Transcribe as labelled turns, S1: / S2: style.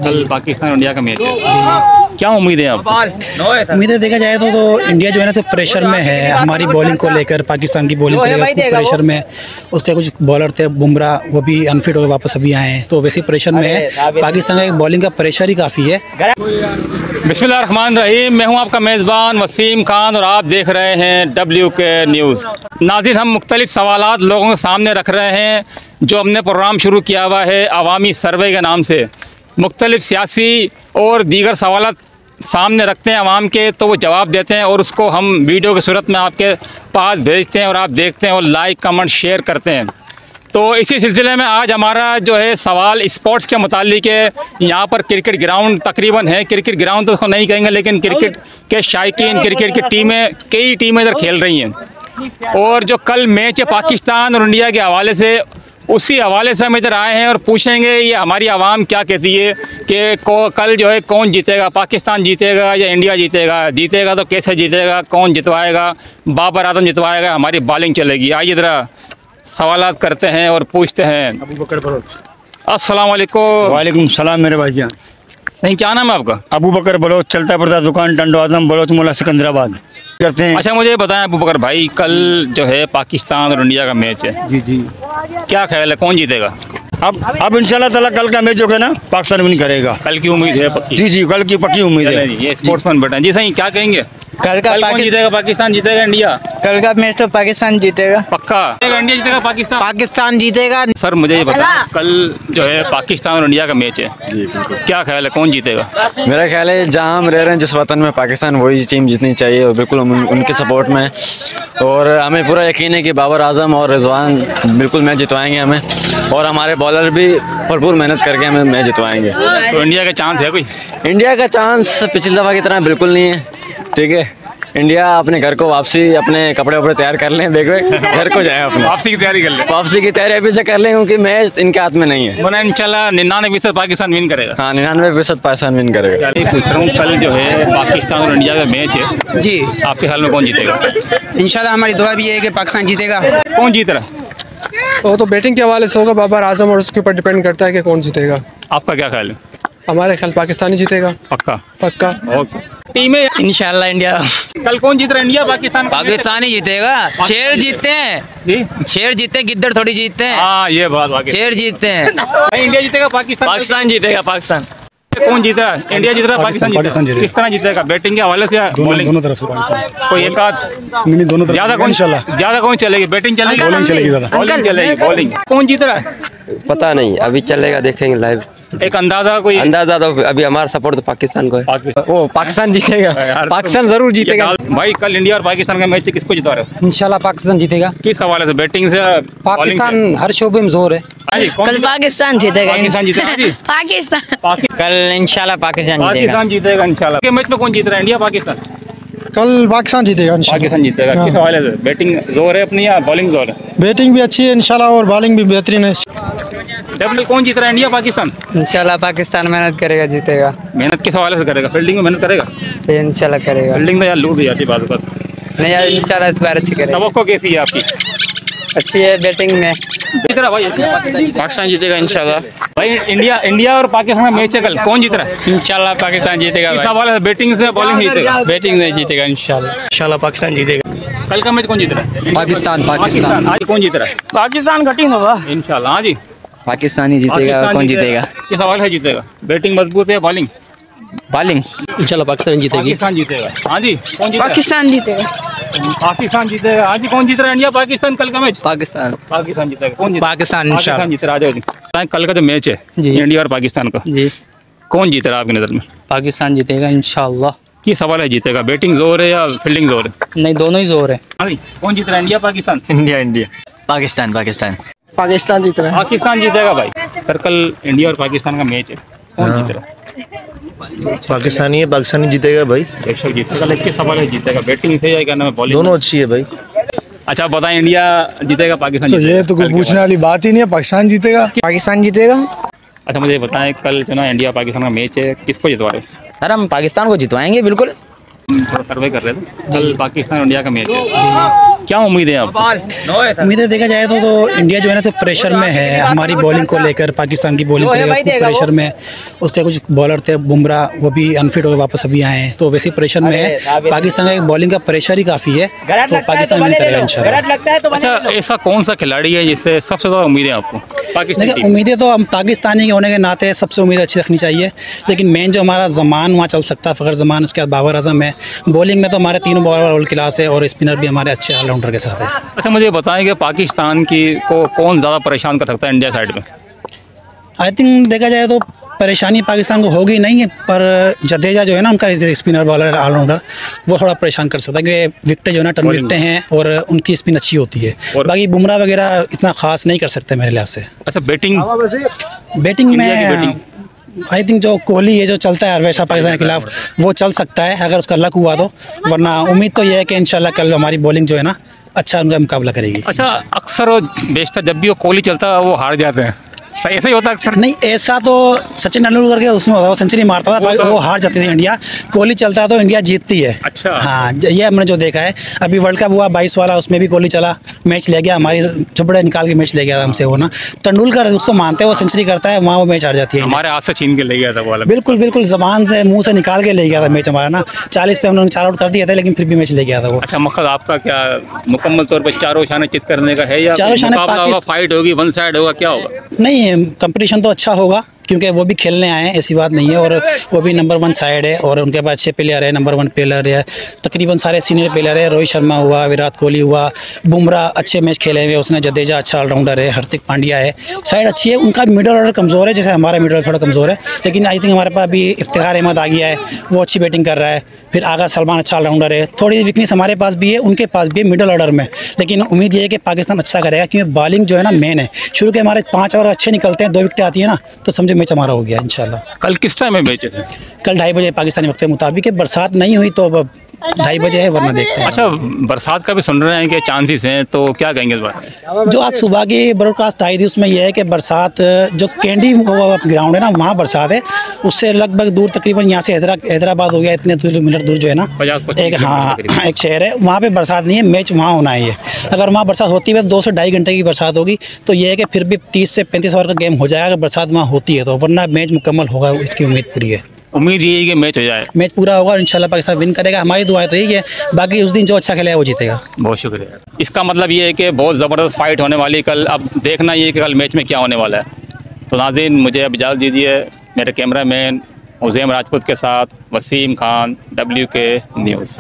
S1: कल पाकिस्तान और इंडिया का मैच है, क्या उम्मीद है आप?
S2: उम्मीदें देखा जाए तो इंडिया जो है ना तो प्रेशर में है हमारी बॉलिंग को लेकर, पाकिस्तान की बॉलिंग को लेकर खूब प्रेशर में। उसके कुछ बॉलर थे बुमराह, वो भी अनफिट होकर वापस अभी आए हैं, तो वैसे प्रेशर में है। पाकिस्तान का बॉलिंग का प्रेशर ही काफ़ी है।
S1: बिस्मिल्लाहिर्रहमानिर्रहीम, मैं हूं आपका मेज़बान वसीम खान और आप देख रहे हैं WK न्यूज़। नाज़रीन, हम मुख्तलिफ सवालात लोगों के सामने रख रहे हैं जो हमने प्रोग्राम शुरू किया हुआ है अवामी सर्वे के नाम से। मुख्तलिफ सियासी और दीगर सवालात सामने रखते हैं आवाम के, तो वो जवाब देते हैं और उसको हम वीडियो की सूरत में आपके पास भेजते हैं और आप देखते हैं और लाइक कमेंट शेयर करते हैं। तो इसी सिलसिले में आज हमारा जो है सवाल स्पोर्ट्स के मुतालिक है। यहाँ पर क्रिकेट ग्राउंड तकरीबन है, क्रिकेट ग्राउंड तो उसको नहीं कहेंगे, लेकिन क्रिकेट के शायकीन, क्रिकेट की टीमें, कई टीमें इधर खेल रही हैं। और जो कल मैच है पाकिस्तान और इंडिया के हवाले से, उसी हवाले से हम इधर आए हैं और पूछेंगे ये हमारी आवाम क्या कहती है कि कल जो है कौन जीतेगा, पाकिस्तान जीतेगा या इंडिया जीतेगा, जीतेगा तो कैसे जीतेगा, कौन जितवाएगा, बाबर आजम जितवाएगा, हमारी बॉलिंग चलेगी। आइए ज़रा सवालात करते हैं और पूछते हैं।
S3: अबू बकर बलोच।
S1: अस्सलाम वालेकुम।
S3: वालेकुम सलाम मेरे भाईजान।
S1: सही, क्या नाम है आपका?
S3: अबू बकर बलोच, चलता पड़ता दुकान टंडो आजम बलोच मोला सिकंदराबाद करते हैं।
S1: अच्छा, मुझे बताएं अबू बकर भाई, कल जो है पाकिस्तान और इंडिया का मैच है,
S3: जी जी,
S1: क्या ख्याल है कौन जीतेगा?
S3: अब इंशाल्लाह ताला कल का मैच जो है ना पाकिस्तान विन करेगा।
S1: कल की उम्मीद है पक्की?
S3: जी जी, कल की पक्की उम्मीद है।
S1: ये स्पोर्ट्समैन बेटा जी, सही क्या कहेंगे?
S4: कल
S1: कौन जीतेगा, पाकिस्तान जीतेगा इंडिया?
S4: कल का मैच तो पाकिस्तान जीतेगा।
S1: पक्का इंडिया जीतेगा पाकिस्तान?
S4: पाकिस्तान जीतेगा।
S1: सर मुझे ये बताएं, कल जो है पाकिस्तान और इंडिया का मैच है, क्या ख्याल है कौन जीतेगा?
S5: मेरा ख्याल है जहां हम रह रहे हैं जिस वतन में, पाकिस्तान वही टीम जीतनी चाहिए और बिल्कुल हम उनके सपोर्ट में हैं। और हमें पूरा यकीन है कि बाबर आजम और रिजवान बिल्कुल मैच जितवाएंगे हमें, और हमारे बॉलर भी भरपूर मेहनत करके हमें मैच जितवाएंगे।
S1: तो इंडिया का चांस है कोई?
S5: इंडिया का चांस पिछली दफ़ा की तरह बिल्कुल नहीं है, ठीक है। इंडिया अपने घर को वापसी, अपने कपड़े वपड़े तैयार कर लें, बेग घर को जाए, अपने
S1: वापसी की तैयारी कर ले।
S5: वापसी की तैयारी अभी से कर लें क्योंकि मैच इनके हाथ में नहीं है।
S1: वरना इंशाल्लाह 99% पाकिस्तान विन करेगा।
S5: हाँ, 99% पाकिस्तान विन करेगा।
S1: पूछ रहा हूँ, कल जो है पाकिस्तान और इंडिया का मैच है
S4: जी,
S1: आपके ख्याल में कौन जीतेगा?
S4: इंशाल्लाह हमारी दुआ भी है कि पाकिस्तान जीतेगा।
S1: कौन जीत रहा?
S6: वो तो बैटिंग के हवाले से होगा बाबर आजम, और उसके ऊपर डिपेंड करता है कि कौन जीतेगा।
S1: आपका क्या ख्याल है?
S6: हमारे ख्याल पाकिस्तान ही जीतेगा।
S1: पक्का?
S6: पक्का।
S1: ओके। टीमें
S4: इंशाल्लाह इंडिया,
S1: कल कौन जीत रहा है, इंडिया पाकिस्तान?
S7: पाकिस्तान ही जीतेगा। शेर जीतते हैं
S1: जी,
S7: शेर जीतते हैं, गिद्दड़ थोड़ी जीतते हैं।
S1: हाँ ये बात वाकई।
S7: शेर जीतते हैं।
S1: इंडिया जीतेगा पाकिस्तान?
S7: पाकिस्तान जीतेगा। पाकिस्तान
S1: कौन जीत रहा है? इंडिया जीत रहा है, पाकिस्तान जीत? किस तरह जीतेगा, बैटिंग के हवाले से या बॉलिंग?
S2: दोनों तरफ से पाकिस्तान।
S1: कोई एक आध?
S2: नहीं, दोनों तरफ।
S1: ज्यादा कौन चलेगी, बैटिंग चलेगी?
S2: बॉलिंग चलेगी ज़्यादा।
S1: बॉलिंग चलेगी। बॉलिंग कौन जीत रहा है?
S8: पता नहीं, अभी चलेगा, देखेंगे लाइव।
S1: एक अंदाजा कोई?
S8: अंदाजा तो अभी हमारा सपोर्ट तो पाकिस्तान को है।
S5: वो पाकिस्तान जीतेगा, पाकिस्तान जरूर जीतेगा।
S1: भाई कल इंडिया और पाकिस्तान का मैच किसको जिता रहे हो?
S2: इंशाल्लाह पाकिस्तान जीतेगा।
S1: किस हवाले से, बैटिंग से?
S2: पाकिस्तान हर शोबे में जोर है।
S7: कल पाकिस्तान जीतेगा।
S1: पाकिस्तान जीतेगा जी?
S7: पाकिस्तान कल इंशाल्लाह पाकिस्तान
S1: जीतेगा इंशाल्लाह। के मैच में कौन जीत रहा है, इंडिया पाकिस्तान?
S2: कल पाकिस्तान जीतेगा।
S1: पाकिस्तान जीतेगा। किस हवाले से, बैटिंग जोर है अपनी या बॉलिंग जोर है?
S2: बैटिंग भी अच्छी है इंशाल्लाह और बॉलिंग भी बेहतरीन है।
S1: कौन जीत रहा है, इंडिया पाकिस्तान?
S4: इंशाल्लाह पाकिस्तान मेहनत करेगा, जीतेगा।
S1: मेहनत किस हवाले से करेगा? फील्डिंग में मेहनत करेगा?
S4: इंशाल्लाह करेगा।
S1: फील्डिंग तो यार लूज हो जाती है बात।
S4: नहीं यार, इंशाल्लाह इस बार अच्छी करेगा।
S1: तवक्को कैसी है आपकी?
S4: अच्छी है बैटिंग में।
S7: पाकिस्तान जीतेगा इंशाल्लाह।
S1: भाई इंडिया और पाकिस्तान का मैच है कल, कौन जीत रहा है?
S7: इंशाल्लाह पाकिस्तान जीतेगा।
S1: किस हवाले से, बैटिंग से बॉलिंग जीतेगा?
S7: बैटिंग नहीं जीतेगा इंशाल्लाह।
S3: इंशाल्लाह पाकिस्तान जीतेगा।
S1: कल का मैच कौन जीत रहा है?
S5: पाकिस्तान।
S1: आज कौन जीत रहा है?
S4: पाकिस्तान कठिन होगा
S1: इंशाल्लाह। हाँ जी,
S5: पाकिस्तान ही जीतेगा। कौन जीतेगा?
S1: किस हवाले से जीतेगा, बैटिंग मजबूत है, बॉलिंग?
S5: बॉलिंग
S6: इंशाल्लाह पाकिस्तान जीतेगी।
S1: पाकिस्तान जीतेगा। हाँ जी, कौन जीत?
S7: पाकिस्तान जीतेगा।
S1: पाकिस्तान जीतेगा। हाँ जी, कौन जीत रहा है, इंडिया पाकिस्तान कल का मैच?
S5: पाकिस्तान।
S1: पाकिस्तान जीतेगा। कौन जीत?
S4: पाकिस्तान
S1: पाकिस्तान जीत रहा है। कल का जो मैच है इंडिया और पाकिस्तान का,
S4: जी,
S1: कौन जीत रहा है आपकी नज़र में?
S4: पाकिस्तान जीतेगा इंशाल्लाह।
S1: किस सवाल है जीतेगा, बैटिंग जोर है या फील्डिंग जोर है?
S4: नहीं, दोनों ही जोर है।
S1: हाँ जी, कौन जीत रहा है, इंडिया पाकिस्तान?
S5: इंडिया। पाकिस्तान।
S4: पाकिस्तान जीत रहा है।
S1: पाकिस्तान जीतेगा भाई। सर कल इंडिया और पाकिस्तान का मैच है, कौन जीत रहा है?
S3: पाकिस्तानी है, पाकिस्तानी जीतेगा भाई।
S1: बेशक जीतेगा, लेकिन किस सवाल है जीतेगा, बैटिंग से या क्या नाम है, बॉलिंग?
S3: दोनों अच्छी है भाई।
S1: अच्छा बताएं, इंडिया जीतेगा पाकिस्तान
S2: तो
S1: जीतेगा?
S2: ये तो कोई पूछने वाली बात ही नहीं है, पाकिस्तान जीतेगा।
S4: पाकिस्तान जीतेगा।
S1: अच्छा मुझे बताएं, कल जो ना इंडिया पाकिस्तान का मैच है, किसको जितवा रहे हैं?
S7: सर हम पाकिस्तान को जितवाएंगे बिल्कुल।
S1: थोड़ा सर्वे कर रहे थे, कल पाकिस्तान और इंडिया का मैच है, क्या उम्मीद है आपको?
S2: उम्मीदें देखा जाए तो इंडिया जो है ना तो प्रेशर में है हमारी बॉलिंग को लेकर, पाकिस्तान की बॉलिंग को लेकर खूब प्रेशर में। उसके कुछ बॉलर थे बुमराह, वो भी अनफिट होकर वापस अभी आए हैं, तो वैसे प्रेशर में है। पाकिस्तान का बॉलिंग का प्रेशर ही काफ़ी है, तो पाकिस्तान विन करेगा इंशाल्लाह।
S1: अच्छा, ऐसा कौन सा खिलाड़ी है जिससे सबसे ज़्यादा उम्मीद है आपको पाकिस्तान
S2: देखिए,
S1: टीम?
S2: उम्मीदें तो हम पाकिस्तानी के होने के नाते सबसे उम्मीद अच्छी रखनी चाहिए, लेकिन मेन जो हमारा ज़मान वहाँ चल सकता है, फ़खर ज़मान, उसके बाद बाबर आजम है। बॉलिंग में तो हमारे तीनों बॉलर वर्ल्ड क्लास है और स्पिनर भी हमारे अच्छे ऑलराउंडर के साथ है।
S1: अच्छा, मुझे बताएं कि पाकिस्तान की को कौन ज़्यादा परेशान कर सकता है इंडिया साइड में?
S2: आई थिंक देखा जाए तो परेशानी पाकिस्तान को होगी नहीं, पर जडेजा जो है ना उनका स्पिनर बॉलर ऑलराउंडर, वो थोड़ा परेशान कर सकता है, क्योंकि विकेटें जो है ना टर्न विकेटें हैं और उनकी स्पिन अच्छी होती है। बाकी बुमराह वगैरह इतना खास नहीं कर सकते मेरे लिहाज से।
S1: अच्छा,
S2: बैटिंग में आई थिंक जो कोहली है जो चलता है हमेशा पाकिस्तान के खिलाफ, वो चल सकता है अगर उसका लक हुआ तो, वरना उम्मीद तो ये है कि इंशाल्लाह कल हमारी बॉलिंग जो है ना अच्छा उनका मुकाबला करेगी।
S1: अच्छा, अक्सर वो बेशतर जब भी वो कोहली चलता है वो हार जाते हैं, सही ऐसा ही होता है अक्सर?
S2: नहीं, ऐसा तो सचिन तेंदुलकर के उसमें होता है, वो सेंचुरी मारता था, वो हार जाती थी इंडिया। कोहली चलता है तो इंडिया जीतती है।
S1: अच्छा,
S2: हाँ, ये हमने जो देखा है। अभी वर्ल्ड कप हुआ 22 वाला, उसमें भी कोहली चला, मैच ले गया, हमारी चपड़े निकाल के मैच ले गया हमसे वो ना। तेंदुलकर उसको मानते हैं, वो सेंचुरी करता है, वहाँ वो मैच हार जाती है।
S1: हमारे हाथ से छीन के ले गया था वो वाला।
S2: बिल्कुल बिल्कुल, जबान से मुंह से निकाल के ले गया था मैच हमारा ना। 40 पे हमने 4 आउट कर दिया था, लेकिन फिर भी मैच ले गया था वो।
S1: अच्छा, मकसद आपका क्या मुकम्मल तौर पर चारों शाने चित करने का है, या
S2: चारों शाने
S1: मुकाबला होगा, फाइट होगी, वन साइड होगा, क्या होगा?
S2: नहीं, कंपटीशन तो अच्छा होगा, क्योंकि वो भी खेलने आए हैं, ऐसी बात नहीं है, और वो भी नंबर 1 साइड है और उनके पास अच्छे प्लेयर है, नंबर 1 प्लेयर है, तकरीबन सारे सीनियर प्लेयर है। रोहित शर्मा हुआ, विराट कोहली हुआ, बुमराह अच्छे मैच खेले हुए उसने, जडेजा अच्छा ऑलराउंडर है, हार्दिक पांड्या है, साइड अच्छी है। उनका मिडल ऑर्डर कमज़ोर है, जैसे हमारा मिडल थोड़ा कमज़ोर है, लेकिन आई थिंक हमारे पास अभी इफ्तिखार अहमद आ गया है, वो अच्छी बैटिंग कर रहा है। फिर आगा सलमान अच्छा ऑलराउंडर है। थोड़ी वीकनेस हमारे पास भी है, उनके पास भी है मिडल ऑर्डर में, लेकिन उम्मीद ये है कि पाकिस्तान अच्छा करेगा, क्योंकि बॉलिंग जो है ना मेन है। शुरू के हमारे 5 ओवर अच्छे निकलते हैं, 2 विकेटें आती है ना, तो समझो मैच हमारा हो गया इंशाल्लाह।
S1: कल किस टाइम में मैच है?
S2: कल 2:30 बजे पाकिस्तानी वक्त के मुताबिक है। बरसात नहीं हुई तो अब 2:30 बजे है, वरना देखते हैं।
S1: अच्छा, बरसात का भी सुन रहे हैं कि चांसेस हैं, तो क्या कहेंगे इस बार?
S2: जो आज सुबह की ब्रॉडकास्ट आई थी उसमें यह है कि बरसात जो कैंडी ग्राउंड है ना वहाँ बरसात है, उससे लगभग दूर, तकरीबन यहाँ से हैदराबाद हो गया, इतने किलोमीटर दूर जो है ना एक, हाँ, एक शहर है, वहाँ पे बरसात नहीं है। मैच वहाँ होना है। ये अगर वहाँ बरसात होती है 2 से 2.5 घंटे की बरसात होगी, तो ये है कि फिर भी 30 से 35 ओवर का गेम हो जाएगा, अगर बरसात वहाँ होती है तो, वरना मैच मुकम्मल होगा, इसकी उम्मीद पूरी है।
S1: उम्मीद ये है कि मैच हो जाए,
S2: मैच पूरा होगा और इंशाल्लाह पाकिस्तान विन करेगा। हमारी दुआएं तो यही है, बाकी उस दिन जो अच्छा खेलेगा वो जीतेगा।
S1: बहुत शुक्रिया। इसका मतलब ये है कि बहुत ज़बरदस्त फाइट होने वाली कल। अब देखना ये है कि कल मैच में क्या होने वाला है। तो नाज़रीन, मुझे अब इजाज़त दीजिए, मेरे कैमरा मैन उज़ैम राजपूत के साथ वसीम खान, WK न्यूज़।